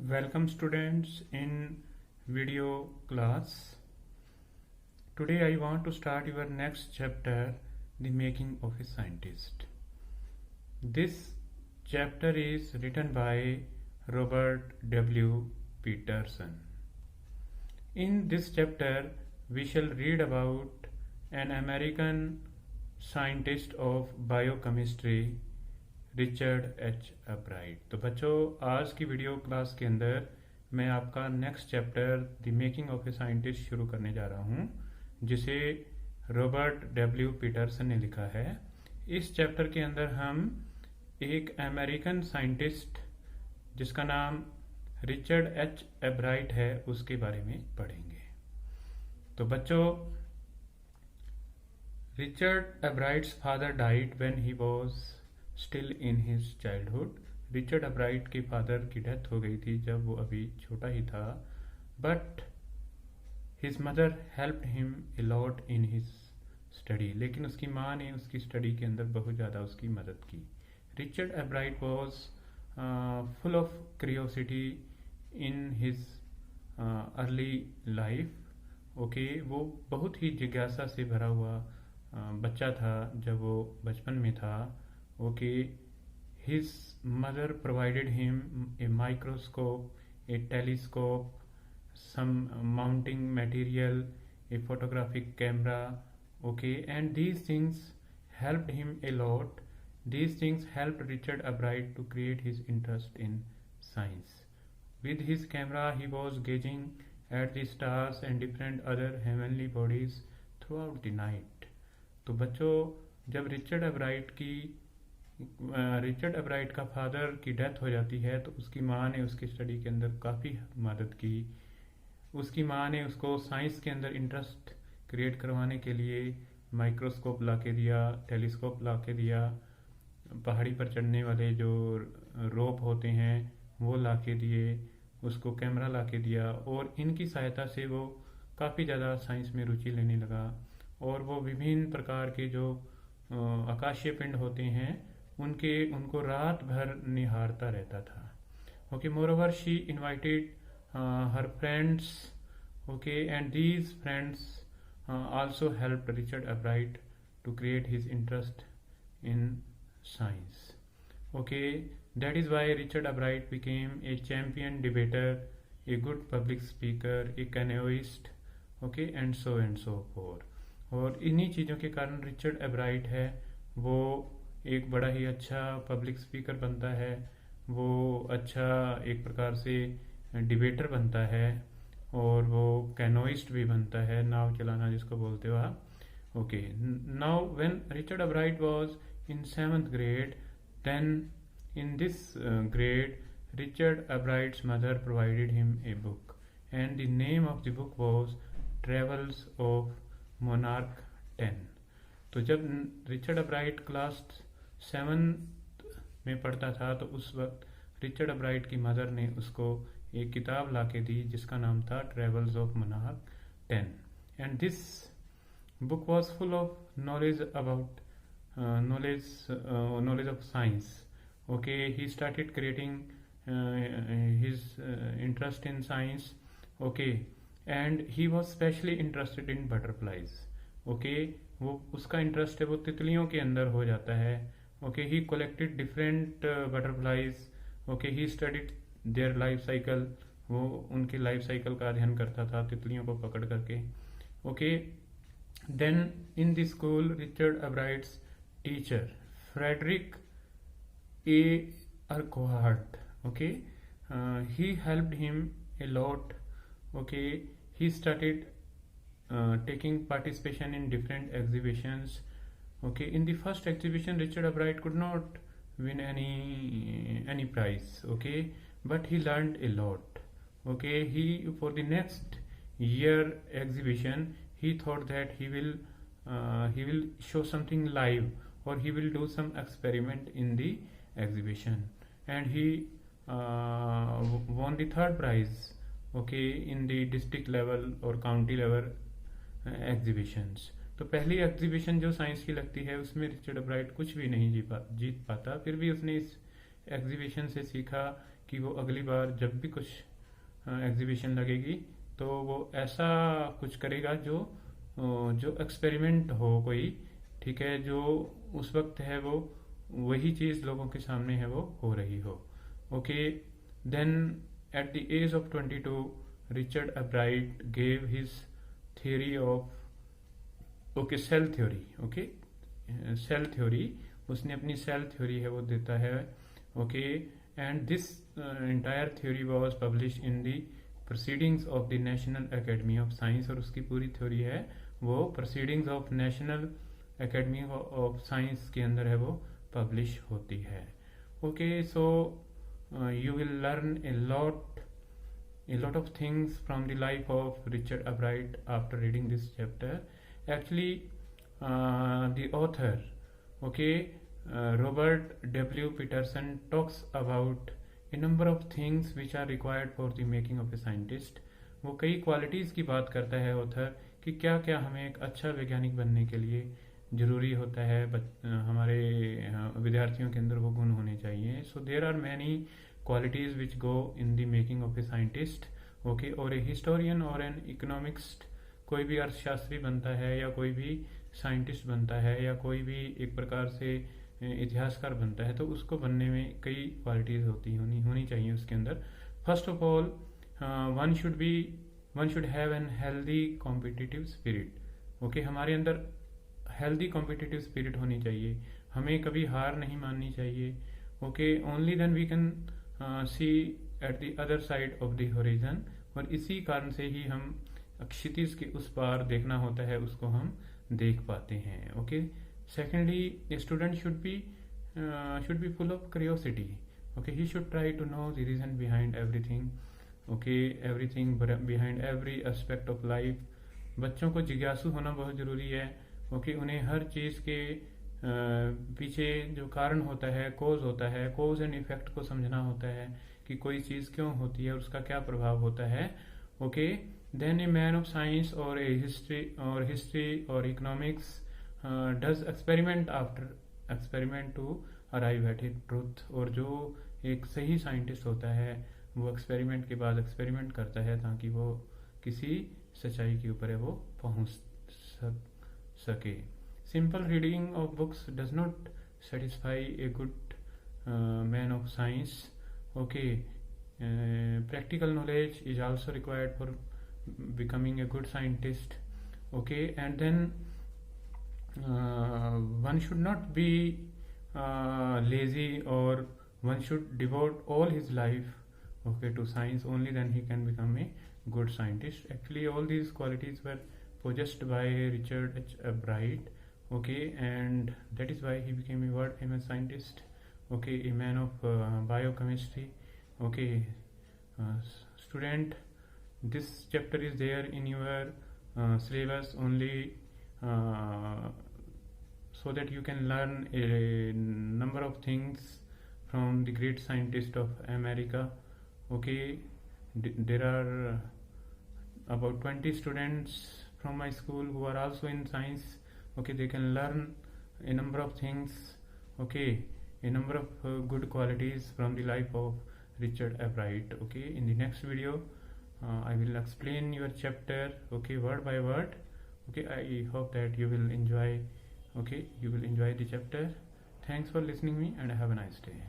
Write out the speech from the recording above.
Welcome students in video class. Today I want to start your next chapter, The Making of a Scientist. This chapter is written by Robert W. Peterson. In this chapter we shall read about an American scientist of biochemistry, Richard H Ebright. तो बच्चों, आज की video class के अंदर मैं आपका next chapter the making of a scientist शुरू करने जा रहा हूं, जिसे रॉबर्ट डब्ल्यू पीटरसन ने लिखा है। इस चैप्टर के अंदर हम एक अमेरिकन साइंटिस्ट जिसका नाम रिचर्ड एच अब्राइट है उसके बारे में पढ़ेंगे। तो बच्चों, Richard Ebright's father died when he was still in his childhood. Richard Ebright के फादर की डेथ हो गई थी जब वो अभी छोटा ही था, but his mother helped him a lot in his study. लेकिन उसकी माँ ने उसकी स्टडी के अंदर बहुत ज़्यादा उसकी मदद की। Richard Ebright was full of curiosity in his early life. Okay, वो बहुत ही जिज्ञासा से भरा हुआ बच्चा था जब वो बचपन में था। Okay, his mother provided him a microscope, a telescope, some mounting material, a photographic camera. Okay, and these things helped him a lot. These things helped Richard Albright to create his interest in science. With his camera, he was gazing at the stars and different other heavenly bodies throughout the night. तो बच्चों, जब Richard अब्राइट का father की death हो जाती है तो उसकी माँ ने उसकी स्टडी के अंदर काफ़ी मदद की। उसकी माँ ने उसको साइंस के अंदर इंटरेस्ट क्रिएट करवाने के लिए माइक्रोस्कोप ला के दिया, टेलीस्कोप ला के दिया, पहाड़ी पर चढ़ने वाले जो रोप होते हैं वो ला के दिए, उसको कैमरा ला के दिया, और इनकी सहायता से वो काफ़ी ज़्यादा साइंस में रुचि लेने लगा। और वो विभिन्न प्रकार के जो आकाशीय पिंड होते हैं उनको रात भर निहारता रहता था। Okay, moreover she invited her friends. Okay, and these friends also helped Richard Ebright to create his interest in science. Okay, that is why Richard Ebright became a champion debater, a good public speaker, a canoeist, okay, and so forth. और इन्हीं चीज़ों के कारण Richard अब्राइट है वो एक बड़ा ही अच्छा पब्लिक स्पीकर बनता है, वो अच्छा एक प्रकार से डिबेटर बनता है, और वो कैनोइस्ट भी बनता है, नाव चलाना जिसको बोलते हो आप। Okay, now when Richard Ebright was in 7th grade, then in this grade Richard Albright's mother provided him a book, and the name of the book was Travels of Monarch 10। तो जब रिचर्ड अब्राइट क्लास 7th में पढ़ता था तो उस वक्त Richard अब्राइट की mother ने उसको एक किताब ला के दी जिसका नाम था travels of monarch 10। And this book was full of knowledge about knowledge of science. Okay, he started creating his interest in science. Okay, and he was specially interested in butterflies. Okay, वो उसका interest है वो तितलियों के अंदर हो जाता है। Okay, he collected different butterflies. Okay, he studied their life cycle, वो उनके लाइफ साइकिल का अध्ययन करता था तितलियों को पकड़ करके। Okay, then in the school Richard Ebright's teacher Frederick A Urquhart, okay, he helped him a lot. Okay, he started taking participation in different exhibitions. Okay, in the first exhibition Richard Albright could not win any prize. Okay, but he learned a lot. Okay, he for the next year exhibition he thought that he will show something live, or he will do some experiment in the exhibition, and he won the 3rd prize। Okay, in the district level और county level exhibitions. तो पहली exhibition जो science की लगती है उसमें Richard अब्राइट कुछ भी नहीं जीत पाता, फिर भी उसने इस एग्जीबिशन से सीखा कि वो अगली बार जब भी कुछ एग्जीबिशन लगेगी तो वो ऐसा कुछ करेगा जो जो एक्सपेरिमेंट हो कोई, ठीक है, जो उस वक्त है वो वही चीज लोगों के सामने है वो हो रही हो। Okay, then at the age of 22 Richard Ebright gave his theory of okay cell theory, okay cell theory, उसने अपनी सेल थ्योरी है वो देता है। Okay, and this entire theory was publish in the proceedings of the National Academy of science, और उसकी पूरी थ्योरी है वो proceedings of National Academy of Science के अंदर है वो पब्लिश होती है। Okay, so you will learn a lot of things from the life of Richard Albright after reading this chapter. Actually, the author, okay, Robert W. Peterson talks about a number of things which are required for the making of a scientist. वो कई qualities की बात करता है author कि क्या क्या हमें एक अच्छा वैज्ञानिक बनने के लिए जरूरी होता है, हमारे विद्यार्थियों के अंदर वो गुण होने चाहिए। So there are many qualities which go in the making of a scientist. Okay, और ए हिस्टोरियन और एन इकोनॉमिक्स्ट, कोई भी अर्थशास्त्री बनता है या कोई भी साइंटिस्ट बनता है या कोई भी एक प्रकार से इतिहासकार बनता है, तो उसको बनने में कई क्वालिटीज होनी चाहिए उसके अंदर। First of all, one should have an healthy competitive spirit. Okay, हमारे अंदर हेल्दी कॉम्पिटिटिव स्पिरिट होनी चाहिए, हमें कभी हार नहीं माननी चाहिए। Okay, only then we can see at the other side of the horizon, और इसी कारण से ही हम क्षितिज के उस पार देखना होता है उसको हम देख पाते हैं। Okay, secondly student should be full of curiosity. Okay, he should try to know the reason behind everything. Okay, everything behind every aspect of life. बच्चों को जिज्ञासु होना बहुत जरूरी है। ओके, उन्हें हर चीज के पीछे जो कारण होता है, कोज होता है, कोज एंड इफेक्ट को समझना होता है कि कोई चीज क्यों होती है और उसका क्या प्रभाव होता है। Okay, then a man of science और ए हिस्ट्री और economics does experiment after experiment to arrive at a truth. और जो एक सही साइंटिस्ट होता है वो एक्सपेरिमेंट के बाद एक्सपेरिमेंट करता है ताकि वो किसी सच्चाई के ऊपर है वो पहुंच सके। Simple reading of books does not satisfy a good man of science. Okay, practical knowledge is also required for becoming a good scientist. Okay, and then one should not be lazy, or one should devote all his life, okay, to science. Only then he can become a good scientist. Actually, all these qualities were possessed by Richard H. Albright. Okay, and that is why he became a world famous scientist. Okay, a man of biochemistry. Okay, student, this chapter is there in your syllabus only, so that you can learn a number of things from the great scientist of America. Okay, there are about 20 students from my school who are also in science. Okay, they can learn a number of things. Okay, a number of good qualities from the life of Richard Albright. Okay, in the next video I will explain your chapter, okay, word by word. Okay, I hope that you will enjoy, okay, you will enjoy the chapter. Thanks for listening me and have a nice day.